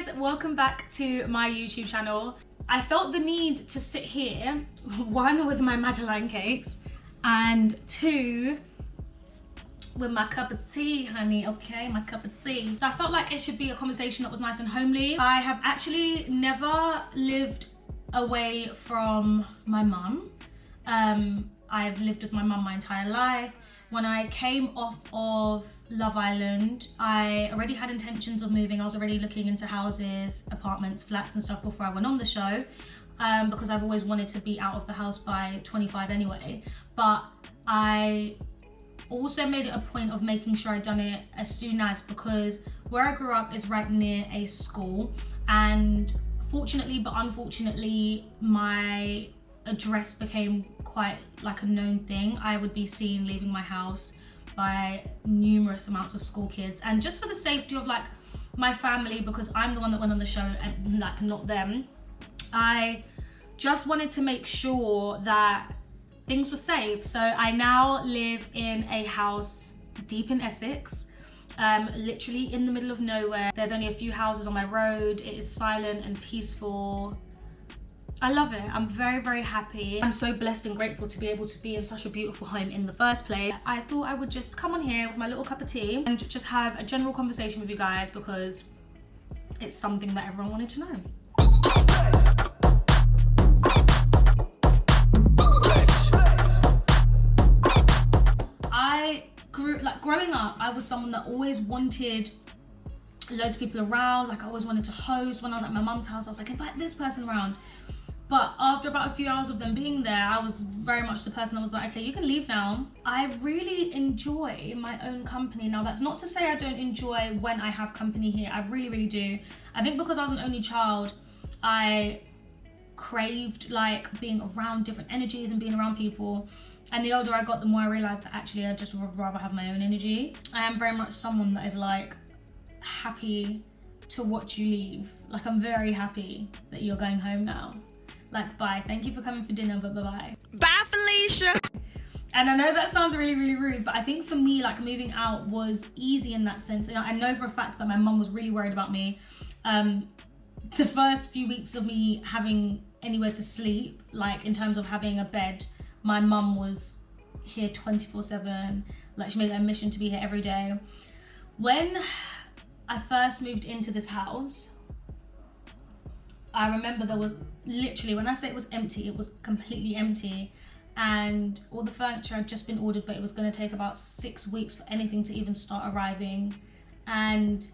guys, welcome back to my YouTube channel. I felt the need to sit here, one with my Madeleine cakes and two with my cup of tea, honey, okay, my cup of tea. So I felt like it should be a conversation that was nice and homely. I have actually never lived away from my mum. I've lived with my mum my entire life. When I came off of Love Island, I already had intentions of moving. I was already looking into houses, apartments, flats and stuff before I went on the show, because I've always wanted to be out of the house by 25 anyway. But I also made it a point of making sure I'd done it as soon as, because where I grew up is right near a school, and fortunately but unfortunately my address became quite like a known thing. I would be seen leaving my house by numerous amounts of school kids, and just for the safety of like my family, because I'm the one that went on the show and like not them, I just wanted to make sure that things were safe. So I now live in a house deep in Essex, literally in the middle of nowhere. There's only a few houses on my road. It is silent and peaceful. I love it. I'm very, very happy. I'm so blessed and grateful to be able to be in such a beautiful home in the first place. I thought I would just come on here with my little cup of tea and just have a general conversation with you guys, because it's something that everyone wanted to know. Growing up, I was someone that always wanted loads of people around. Like I always wanted to host. When I was at my mum's house, I was like, invite this person around. But after about a few hours of them being there, I was very much the person that was like, okay, you can leave now. I really enjoy my own company. Now, that's not to say I don't enjoy when I have company here. I really, really do. I think because I was an only child, I craved like being around different energies and being around people. And the older I got, the more I realized that actually I just would rather have my own energy. I am very much someone that is like happy to watch you leave. Like I'm very happy that you're going home now. Like, bye, thank you for coming for dinner, but bye-bye. Bye, Felicia. And I know that sounds really, really rude, but I think for me, like moving out was easy in that sense. And I know for a fact that my mum was really worried about me. The first few weeks of me having anywhere to sleep, like in terms of having a bed, my mum was here 24/7. Like she made it a mission to be here every day. When I first moved into this house, I remember there was literally, when I say it was empty, it was completely empty. And all the furniture had just been ordered, but it was gonna take about 6 weeks for anything to even start arriving. And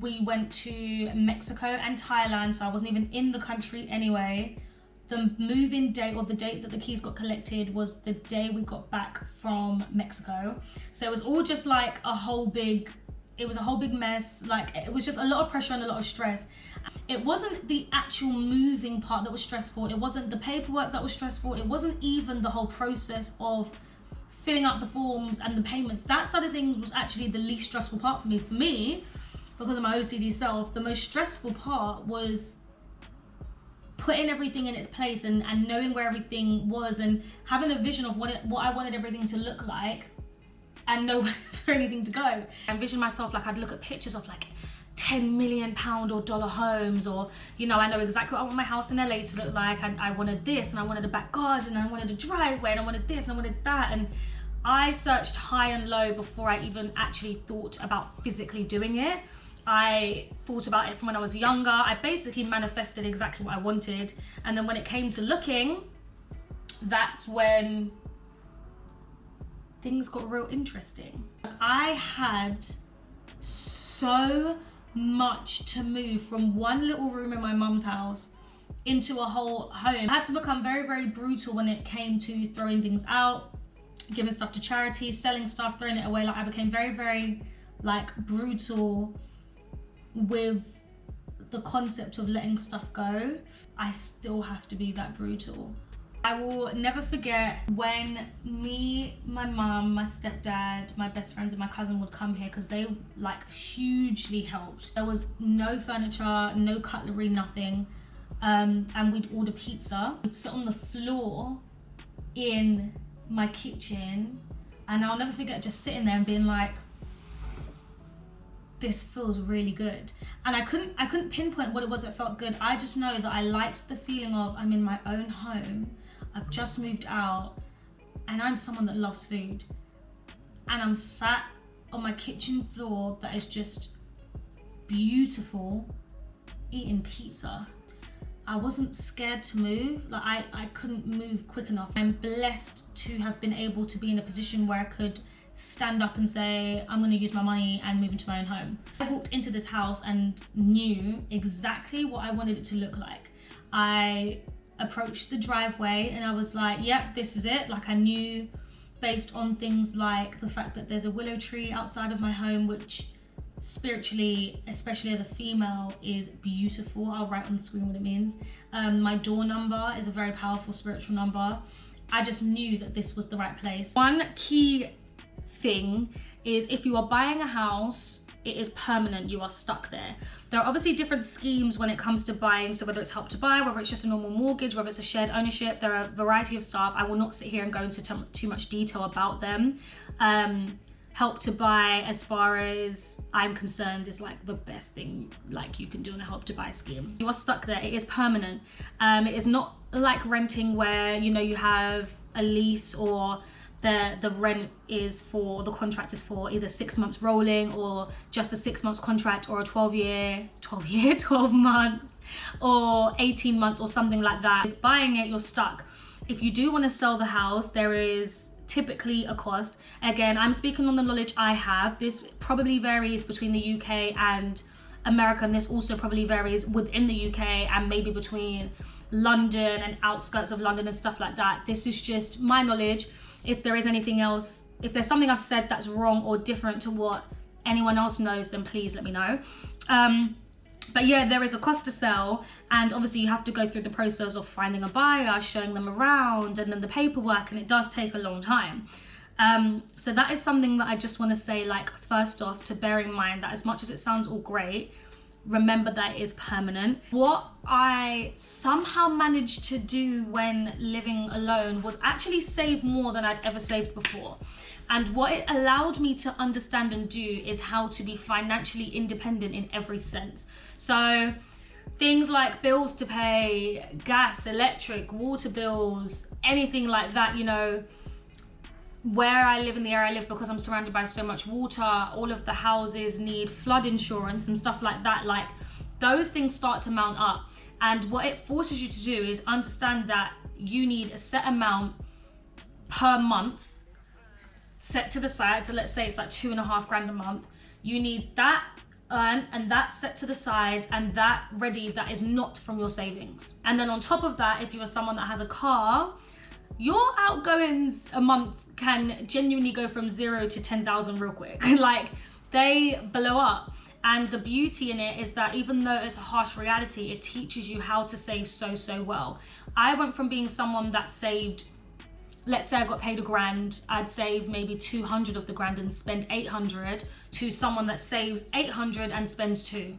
we went to Mexico and Thailand, so I wasn't even in the country anyway. The move-in date, or the date that the keys got collected, was the day we got back from Mexico. So it was all just like a whole big mess. Like it was just a lot of pressure and a lot of stress. It wasn't the actual moving part that was stressful. It wasn't the paperwork that was stressful. It wasn't even the whole process of filling out the forms and the payments. That side of things was actually the least stressful part for me. For me, because of my OCD self, the most stressful part was putting everything in its place and knowing where everything was, and having a vision of what I wanted everything to look like, and know for anything to go. I envisioned myself like I'd look at pictures of like £10 million or dollar homes, or you know, I know exactly what I want my house in LA to look like. I wanted this, and I wanted a back garden, and I wanted a driveway, and I wanted this, and I wanted that. And I searched high and low before I even actually thought about physically doing it. I thought about it from when I was younger. I basically manifested exactly what I wanted. And then when it came to looking, that's when things got real interesting. I had so much to move from one little room in my mum's house into a whole home. I had to become very, very brutal when it came to throwing things out, giving stuff to charity, selling stuff, throwing it away. Like I became very, very like brutal with the concept of letting stuff go. I still have to be that brutal. I will never forget when me, my mum, my stepdad, my best friends and my cousin would come here, because they like hugely helped. There was no furniture, no cutlery, nothing. And we'd order pizza. We'd sit on the floor in my kitchen, and I'll never forget just sitting there and being like, this feels really good. And I couldn't pinpoint what it was that felt good. I just know that I liked the feeling of I'm in my own home, I've just moved out, and I'm someone that loves food. And I'm sat on my kitchen floor that is just beautiful, eating pizza. I wasn't scared to move. Like I couldn't move quick enough. I'm blessed to have been able to be in a position where I could stand up and say, I'm gonna use my money and move into my own home. I walked into this house and knew exactly what I wanted it to look like. I approached the driveway and I was like, yep, this is it. Like I knew based on things like the fact that there's a willow tree outside of my home, which spiritually, especially as a female, is beautiful. I'll write on the screen what it means. My door number is a very powerful spiritual number. I just knew that this was the right place. One key thing is if you are buying a house, it is permanent, you are stuck there. There are obviously different schemes when it comes to buying, so whether it's Help to Buy, whether it's just a normal mortgage, whether it's a shared ownership, there are a variety of stuff. I will not sit here and go into too much detail about them. Help to Buy, as far as I'm concerned, is like the best thing like you can do in a Help to Buy scheme. You are stuck there, it is permanent. It is not like renting where, you know, you have a lease or the rent is for, the contract is for either 6 months rolling or just a 6 months contract or a 12 months or 18 months or something like that. With buying it, you're stuck. If you do want to sell the house, there is typically a cost. Again, I'm speaking on the knowledge I have. This probably varies between the UK and America, and this also probably varies within the UK and maybe between London and outskirts of London and stuff like that. This is just my knowledge. If there is anything else, if there's something I've said that's wrong or different to what anyone else knows, then please let me know. But yeah, there is a cost to sell, and obviously you have to go through the process of finding a buyer, showing them around, and then the paperwork, and it does take a long time. So that is something that I just want to say, like, first off, to bear in mind that as much as it sounds all great, remember that it is permanent. What I somehow managed to do when living alone was actually save more than I'd ever saved before. And what it allowed me to understand and do is how to be financially independent in every sense. So things like bills to pay, gas, electric, water bills, anything like that, you know, where I live, in the area I live, because I'm surrounded by so much water, all of the houses need flood insurance and stuff like that. Like, those things start to mount up. And what it forces you to do is understand that you need a set amount per month set to the side. So let's say it's like $2,500 a month. You need that earned and that set to the side and that ready, that is not from your savings. And then on top of that, if you are someone that has a car, your outgoings a month can genuinely go from 0 to 10,000 real quick. Like, they blow up. And the beauty in it is that even though it's a harsh reality, it teaches you how to save so well. I went from being someone that saved, let's say I got paid $1,000, I'd save maybe 200 of the grand and spend 800, to someone that saves 800 and spends 2.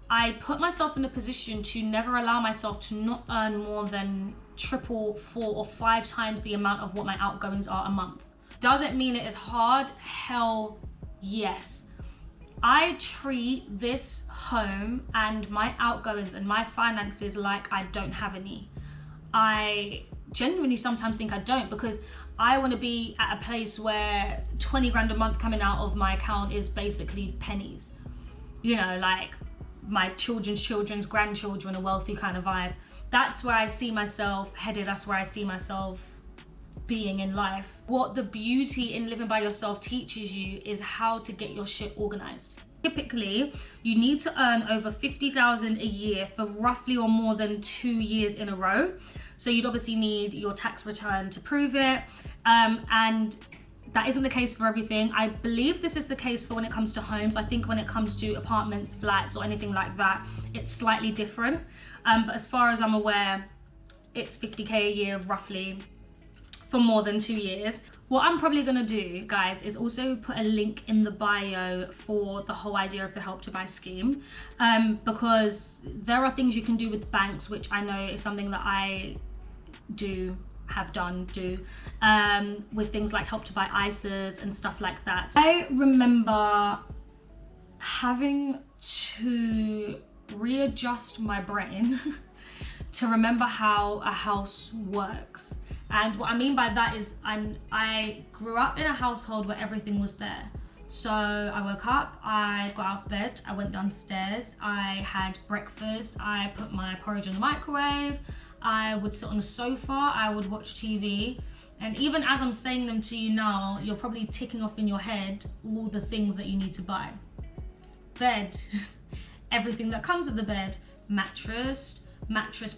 I put myself in a position to never allow myself to not earn more than 3, 4, or 5 times the amount of what my outgoings are a month. Does it mean it is hard? Hell yes. I treat this home and my outgoings and my finances like I don't have any. I genuinely sometimes think I don't, because I want to be at a place where 20 grand a month coming out of my account is basically pennies. You know, like my children's grandchildren, a wealthy kind of vibe. That's where I see myself headed. That's where I see myself being in life. What the beauty in living by yourself teaches you is how to get your shit organized. Typically, you need to earn over 50,000 a year for roughly or more than 2 years in a row. So you'd obviously need your tax return to prove it. And that isn't the case for everything. I believe this is the case for when it comes to homes. I think when it comes to apartments, flats, or anything like that, it's slightly different. But as far as I'm aware, it's 50K a year roughly for more than 2 years. What I'm probably gonna do, guys, is also put a link in the bio for the whole idea of the Help to Buy scheme, because there are things you can do with banks, which I know is something that I have done with things like Help to Buy ISAs and stuff like that. I remember having to readjust my brain to remember how a house works. And what I mean by that is I grew up in a household where everything was there. So I woke up, I got out of bed, I went downstairs, I had breakfast, I put my porridge in the microwave, I would sit on the sofa, I would watch TV. And even as I'm saying them to you now, you're probably ticking off in your head all the things that you need to buy. Bed, everything that comes with the bed, mattress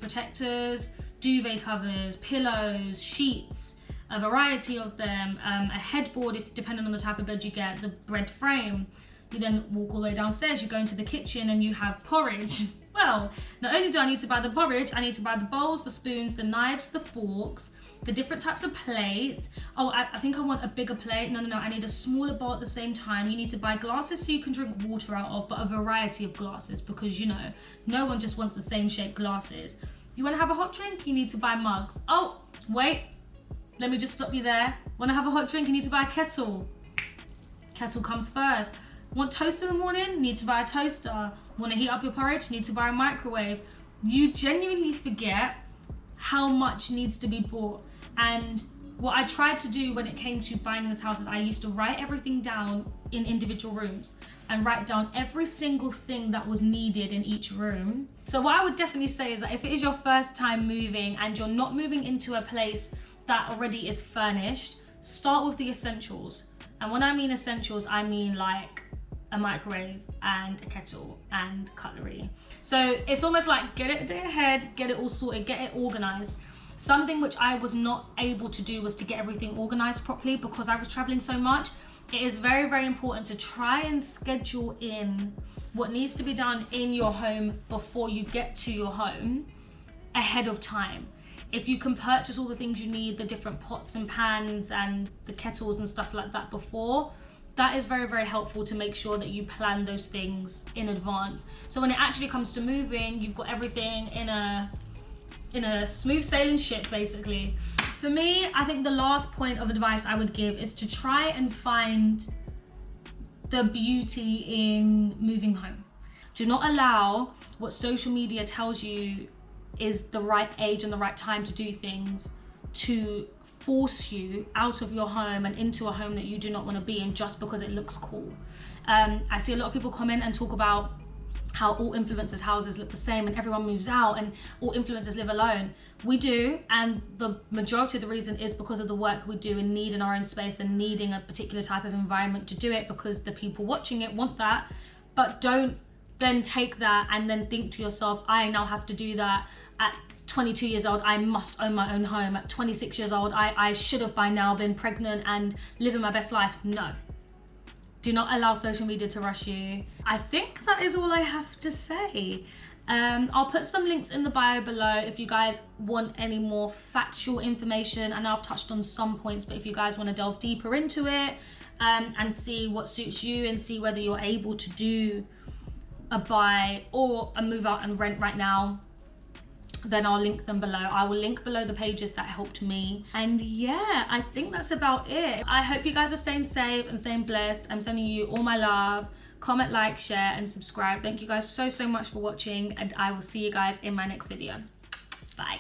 protectors, duvet covers, pillows, sheets, a variety of them, a headboard if depending on the type of bed you get, the bed frame. You then walk all the way downstairs, you go into the kitchen and you have porridge. Well, not only do I need to buy the porridge, I need to buy the bowls, the spoons, the knives, the forks, the different types of plates. Oh, I think I want a bigger plate. No, I need a smaller bowl at the same time. You need to buy glasses so you can drink water out of, but a variety of glasses, because you know, no one just wants the same shaped glasses. You want to have a hot drink? You need to buy mugs. Oh, wait, let me just stop you there. Want to have a hot drink? You need to buy a kettle. Kettle comes first. Want toast in the morning? Need to buy a toaster. Want to heat up your porridge? Need to buy a microwave. You genuinely forget how much needs to be bought. And what I tried to do when it came to buying this house is I used to write everything down in individual rooms and write down every single thing that was needed in each room. So what I would definitely say is that if it is your first time moving and you're not moving into a place that already is furnished, start with the essentials. And when I mean essentials, I mean like a microwave and a kettle and cutlery. So it's almost like get it a day ahead, get it all sorted, get it organized. Something which I was not able to do was to get everything organized properly because I was traveling so much. It is very, very important to try and schedule in what needs to be done in your home before you get to your home ahead of time. If you can purchase all the things you need, the different pots and pans and the kettles and stuff like that before, that is very, very helpful to make sure that you plan those things in advance. So when it actually comes to moving, you've got everything in a smooth sailing ship, basically. For me, I think the last point of advice I would give is to try and find the beauty in moving home. Do not allow what social media tells you is the right age and the right time to do things to force you out of your home and into a home that you do not want to be in just because it looks cool. I see a lot of people comment and talk about how all influencers' houses look the same and everyone moves out and all influencers live alone. We do, and the majority of the reason is because of the work we do and need in our own space and needing a particular type of environment to do it because the people watching it want that. But don't then take that and then think to yourself, I now have to do that. At 22 years old, I must own my own home. At 26 years old, I should have by now been pregnant and living my best life. No. Do not allow social media to rush you. I think that is all I have to say. I'll put some links in the bio below if you guys want any more factual information. I know I've touched on some points, but if you guys want to delve deeper into it and see what suits you and see whether you're able to do a buy or a move out and rent right now, then I'll link them below. I will link below the pages that helped me. And yeah, I think that's about it. I hope you guys are staying safe and staying blessed. I'm sending you all my love. Comment, like, share, and subscribe. Thank you guys so much for watching, and I will see you guys in my next video. Bye.